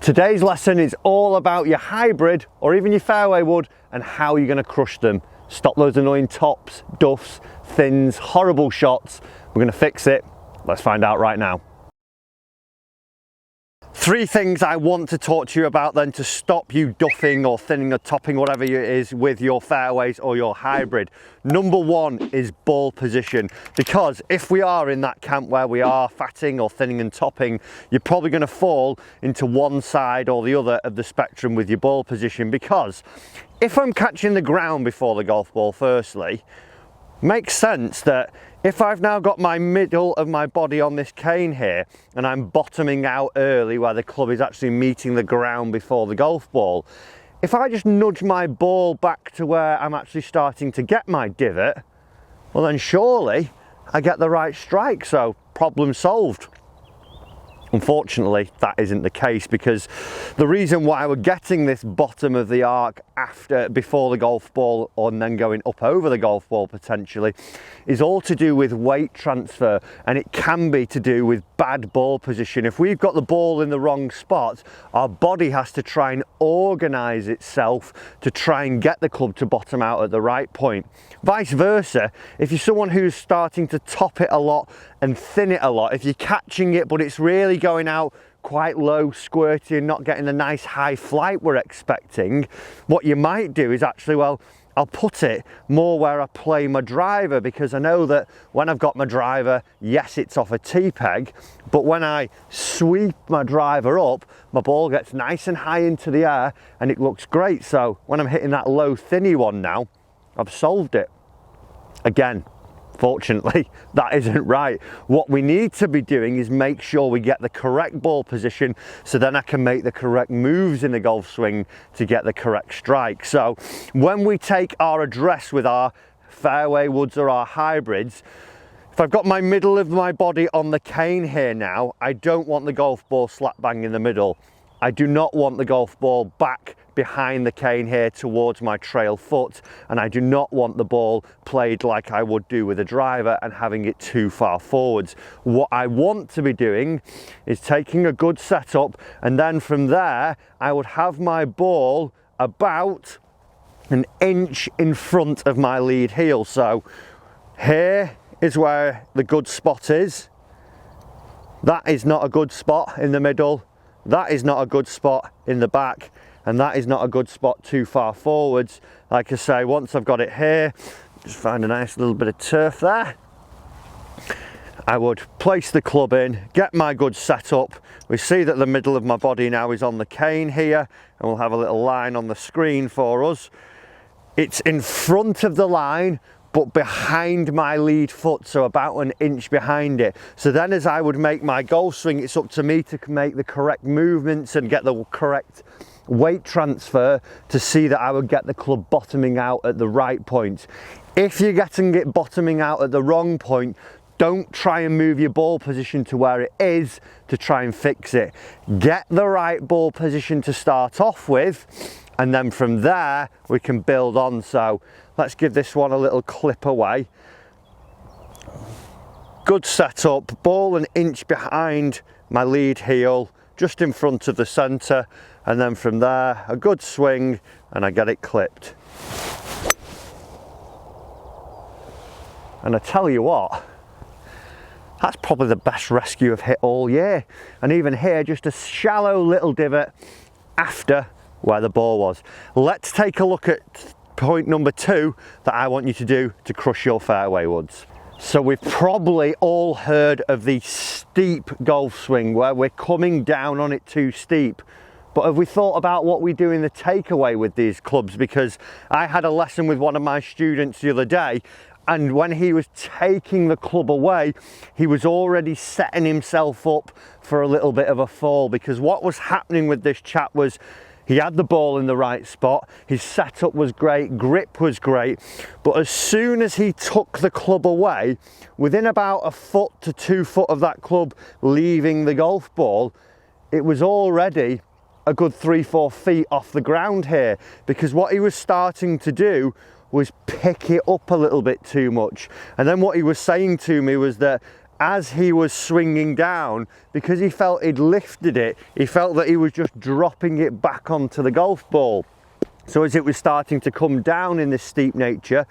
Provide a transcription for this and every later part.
Today's lesson is all about your hybrid or even your fairway wood and how you're going to crush them. Stop those annoying tops, duffs, thins, horrible shots. We're going to fix it. Let's find out right now. Three things I want to talk to you about then to stop you duffing or thinning or topping, whatever it is, with your fairways or your hybrid. Number one is ball position, because if we are in that camp where we are fatting or thinning and topping, you're probably going to fall into one side or the other of the spectrum with your ball position. Because if I'm catching the ground before the golf ball, firstly, makes sense that if I've now got my middle of my body on this cane here and I'm bottoming out early where the club is actually meeting the ground before the golf ball, if I just nudge my ball back to where I'm actually starting to get my divot, well then surely I get the right strike, so problem solved. Unfortunately, that isn't the case, because the reason why we're getting this bottom of the arc before the golf ball and then going up over the golf ball potentially is all to do with weight transfer, and it can be to do with bad ball position. If we've got the ball in the wrong spot, our body has to try and organize itself to try and get the club to bottom out at the right point. Vice versa, if you're someone who's starting to top it a lot and thin it a lot, if you're catching it but it's really going out quite low, squirty, and not getting the nice high flight we're expecting, what you might do is actually, well, I'll put it more where I play my driver, because I know that when I've got my driver, yes, it's off a T-peg, but when I sweep my driver up, my ball gets nice and high into the air and it looks great. So when I'm hitting that low thinny one now, I've solved it. Again, fortunately, that isn't right. What we need to be doing is make sure we get the correct ball position, so then I can make the correct moves in the golf swing to get the correct strike. So when we take our address with our fairway woods or our hybrids, if I've got my middle of my body on the cane here now, I don't want the golf ball slap bang in the middle. I do not want the golf ball back behind the cane here towards my trail foot, and I do not want the ball played like I would do with a driver and having it too far forwards. What I want to be doing is taking a good setup, and then from there I would have my ball about an inch in front of my lead heel. So here is where the good spot is. That is not a good spot in the middle. That is not a good spot in the back, and that is not a good spot too far forwards. Like I say, once I've got it here, just find a nice little bit of turf there. I would place the club in, get my good setup. We see that the middle of my body now is on the cane here, and we'll have a little line on the screen for us. It's in front of the line, but behind my lead foot, so about an inch behind it. So then as I would make my golf swing, it's up to me to make the correct movements and get the correct weight transfer to see that I would get the club bottoming out at the right point. If you're getting it bottoming out at the wrong point, don't try and move your ball position to where it is to try and fix it. Get the right ball position to start off with, and then from there we can build on. So let's give this one a little clip away. Good setup, ball an inch behind my lead heel, just in front of the centre, and then from there a good swing and I get it clipped. And I tell you what, that's probably the best rescue I've hit all year. And even here, just a shallow little divot after where the ball was. Let's take a look at point number two that I want you to do to crush your fairway woods. So we've probably all heard of the steep golf swing where we're coming down on it too steep. But have we thought about what we do in the takeaway with these clubs? Because I had a lesson with one of my students the other day, and when he was taking the club away, he was already setting himself up for a little bit of a fall, because what was happening with this chap was he had the ball in the right spot, his setup was great, grip was great, but as soon as he took the club away, within about a foot to 2 foot of that club leaving the golf ball, it was already a good 3-4 feet off the ground here, because what he was starting to do was pick it up a little bit too much. And then what he was saying to me was that as he was swinging down, because he felt he'd lifted it, he felt that he was just dropping it back onto the golf ball. So as it was starting to come down in this steep nature,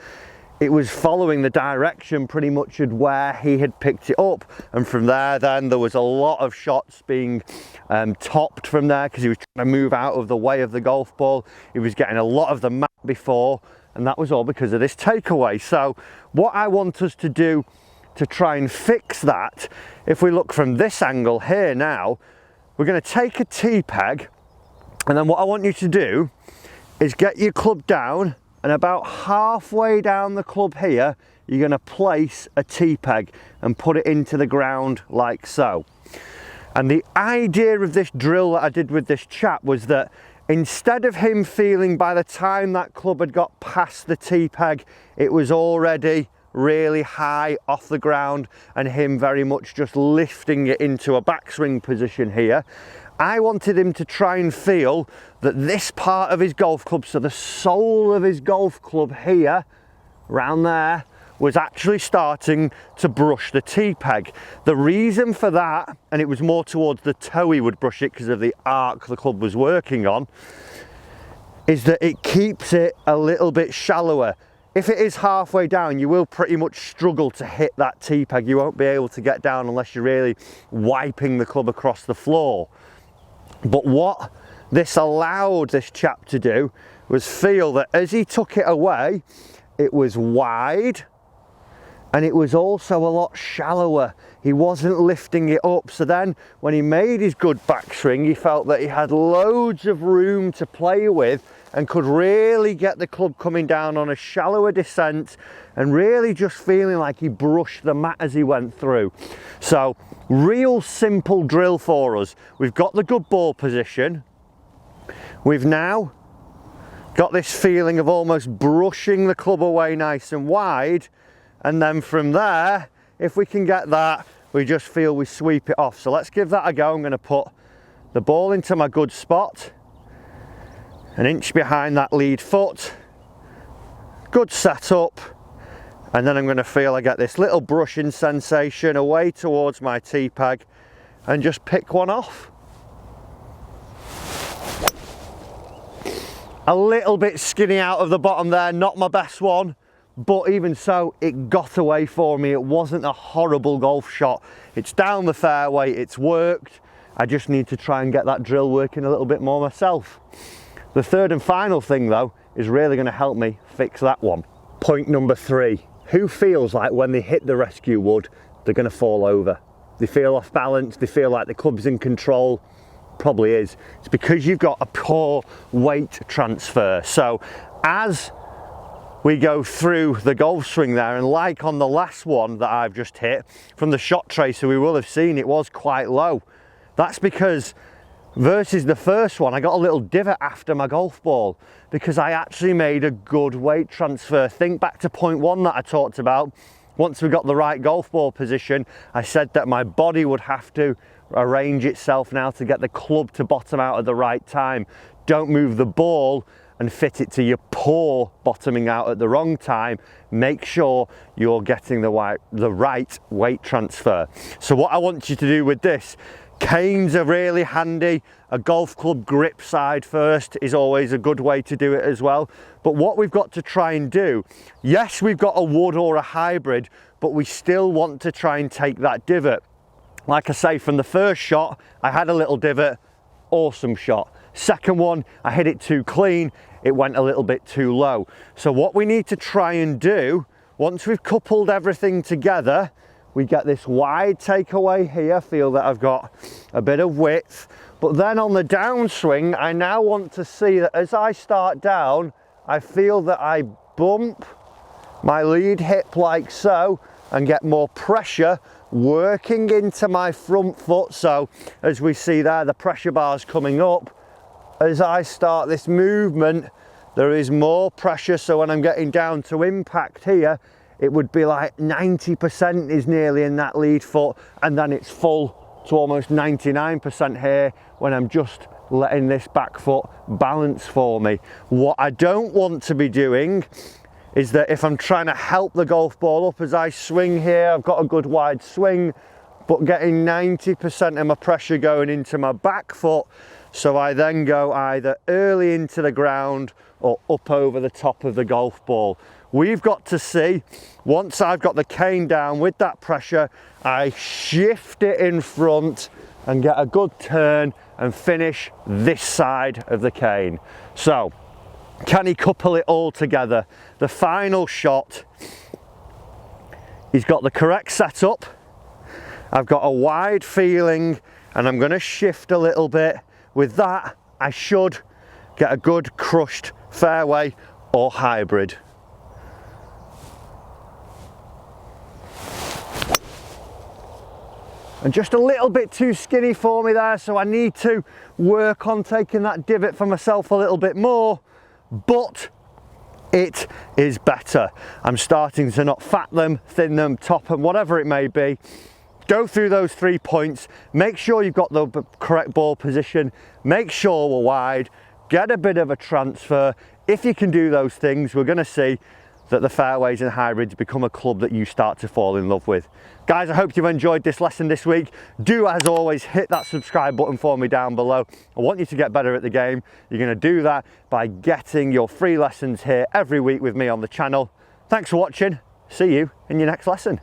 it was following the direction pretty much of where he had picked it up. And from there then there was a lot of shots being topped from there, because he was trying to move out of the way of the golf ball. He was getting a lot of the mat before, and that was all because of this takeaway. So what I want us to do to try and fix that, if we look from this angle here now, we're going to take a tee peg, and then what I want you to do is get your club down, and about halfway down the club here, you're going to place a tee peg and put it into the ground like so. And the idea of this drill that I did with this chap was that instead of him feeling by the time that club had got past the tee peg, it was already really high off the ground, and him very much just lifting it into a backswing position here, I wanted him to try and feel that this part of his golf club, so the sole of his golf club here, round there, was actually starting to brush the tee peg. The reason for that, and it was more towards the toe he would brush it because of the arc the club was working on, is that it keeps it a little bit shallower. If it is halfway down, you will pretty much struggle to hit that tee peg. You won't be able to get down unless you're really wiping the club across the floor. But what this allowed this chap to do was feel that as he took it away, it was wide, and it was also a lot shallower. He wasn't lifting it up. So then when he made his good backswing, he felt that he had loads of room to play with and could really get the club coming down on a shallower descent, and really just feeling like he brushed the mat as he went through. So real simple drill for us. We've got the good ball position. We've now got this feeling of almost brushing the club away nice and wide, and then from there, if we can get that, we just feel we sweep it off. So let's give that a go. I'm going to put the ball into my good spot, an inch behind that lead foot, good setup, and then I'm going to feel I get this little brushing sensation away towards my tee peg and just pick one off. A little bit skinny out of the bottom there, not my best one, but even so, it got away for me. It wasn't a horrible golf shot. It's down the fairway, it's worked. I just need to try and get that drill working a little bit more myself. The third and final thing though is really going to help me fix that one. Point number 3. Who feels like when they hit the rescue wood, they're going to fall over? They feel off balance, they feel like the club's in control. Probably is. It's because you've got a poor weight transfer. So as we go through the golf swing there, and like on the last one that I've just hit, from the shot tracer we will have seen it was quite low. That's because versus the first one, I got a little divot after my golf ball because I actually made a good weight transfer. Think back to point 1 that I talked about. Once we got the right golf ball position, I said that my body would have to arrange itself now to get the club to bottom out at the right time. Don't move the ball and fit it to your poor bottoming out at the wrong time. Make sure you're getting the right weight transfer. So what I want you to do with this, canes are really handy. A golf club grip side first is always a good way to do it as well. But what we've got to try and do, yes, we've got a wood or a hybrid, but we still want to try and take that divot. Like I say, from the first shot, I had a little divot, awesome shot. Second one, I hit it too clean, it went a little bit too low. So what we need to try and do, once we've coupled everything together, we get this wide takeaway here, feel that I've got a bit of width. But then on the downswing, I now want to see that as I start down, I feel that I bump my lead hip like so and get more pressure working into my front foot. So as we see there, the pressure bar's coming up. As I start this movement, there is more pressure. So when I'm getting down to impact here, it would be like 90% is nearly in that lead foot, and then it's full to almost 99% here when I'm just letting this back foot balance for me. What I don't want to be doing is that if I'm trying to help the golf ball up as I swing here, I've got a good wide swing, but getting 90% of my pressure going into my back foot, so I then go either early into the ground or up over the top of the golf ball. We've got to see, once I've got the cane down with that pressure, I shift it in front and get a good turn and finish this side of the cane. So, can he couple it all together? The final shot, he's got the correct setup. I've got a wide feeling and I'm going to shift a little bit. With that, I should get a good crushed fairway or hybrid. And just a little bit too skinny for me there, so I need to work on taking that divot for myself a little bit more, but it is better. I'm starting to not fat them, thin them, top them, whatever it may be. Go through those 3 points, make sure you've got the correct ball position, make sure we're wide, get a bit of a transfer. If you can do those things, we're going to see that the fairways and hybrids become a club that you start to fall in love with. Guys, I hope you've enjoyed this lesson this week. Do, as always, hit that subscribe button for me down below. I want you to get better at the game. You're going to do that by getting your free lessons here every week with me on the channel. Thanks for watching. See you in your next lesson.